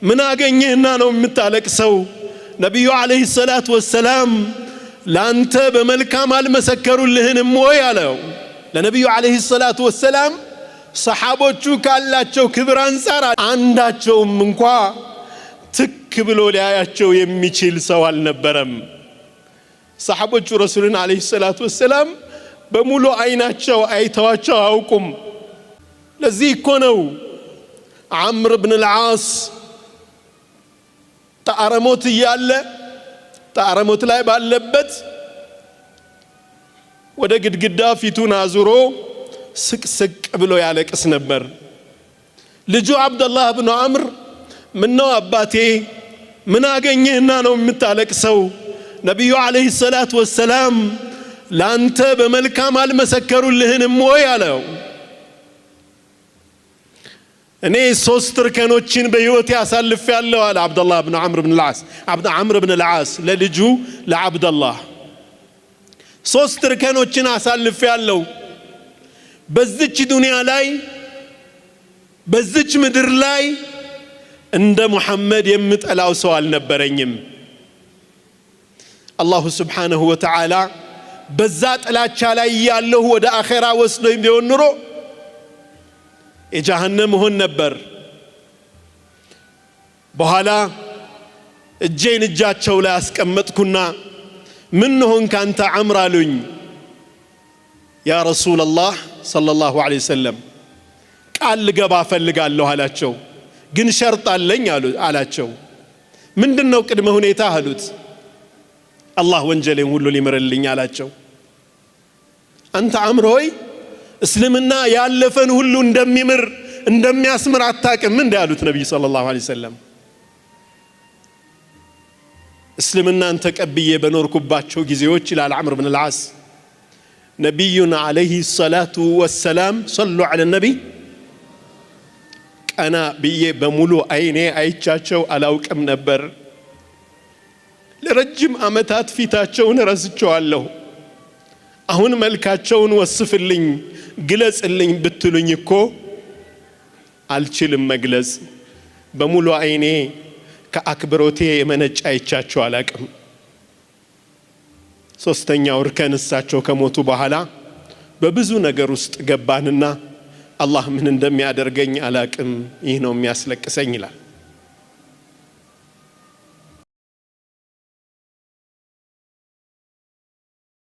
من أغنيهنا نو متالكسو نبي عليه الصلاة والسلام لانت بملكام المسكروا لهن موي عليو لنبي عليه الصلاة والسلام صحابوچو ካላቸው ክብር አንፃር አንዳቸው እንኳን ትክብሎ ሊያያቸው የሚችል ሰው አልነበረም صحابوቹ ረሱልን አለይሂ ሰላቱ ወሰለም በሙሉ አይናቸው አይተዋቸው አውቁም ለዚህ እኮ ነው عمرو بن العاص ተአረሞት ይያለ ተአረሞት ላይ ባለበት ወደ ግድግዳ ፊቱን አዙሮ ስቅስቅ ብሎ ያለቅስ ነበር ልጁ አብዱላህ ኢብኑ አምር ምነው አባቴ ምን አገኘህና ነው የምታለቅሰው ነብዩ አለይሂ ሰላቱ ወሰለም ላንተ በመልካም አልመሰከሩልህንም ወይ አለው እኔ ሶስት ርከኖችን በህይወቴ አሳልፌያለሁ አለ አብዱላህ ኢብኑ አምር ኢብኑ العاص አምር ኢብኑ العاص ለልጁ ለአብዱላህ ሶስት ርከኖችን አሳልፌያለሁ በዚች ዱንያ ላይ በዚች ምድር ላይ እንደ ሙሐመድ የምጠላው ሰው አልነበረኝም አላሁ Subhanahu Wa Ta'ala በዛ ጥላቻ ላይ ያለው ወደ አኺራ ወስዶኝ ቢሆን ኑሮ የጀሃነም ሆን ነበር በኋላ እጄን እጃቸው ላይ አስቀመጥኩና ምን ሆን ካንተ አምር አሉኝ ያ ረሱላህ ሰለላሁ ዐለይሂ ወሰለም ቃል ገባ ፈልጋለሁ አላቸው ግን ሸርጥ አለኝ አላቸው ምንድነው ቅድመ ሁኔታ አሉት አላህ ወንጀሌን ሁሉ ሊምርልኝ አላቸው አንተ አምር ሆይ እስልምና ያለፈን ሁሉ እንደሚምር እንደሚያስምር አታውቅም እንዴ አሉት ነብዩ ሰለላሁ ዐለይሂ ወሰለም እስልምናን ተቀብዬ በኖርኩባቸው ጊዜዎች ይላል عمرو بن العاص نبينا عليه الصلاة والسلام صلوا على النبي أنا بيه بمولو عيني አይቻቸው አላውቅም ነበር ለረጅም አመታት ፊታቸውን ረስቸዋለሁ አሁን መልካቸውን ወስፍልኝ ግለጽልኝ ብትሉኝ እኮ አልችልም መግለጽ በሙሉ አይኔ ከአክብሮቴ የመነጭ አይቻቸው አላውቅም ሶስተኛው ርከን እሳቸው ከሞቱ በኋላ በብዙ ነገር ውስጥ ገባንና አላህ ምን እንደሚያደርገኝ አላውቅም ይህ ነው የሚያስለቅሰኝ ይላል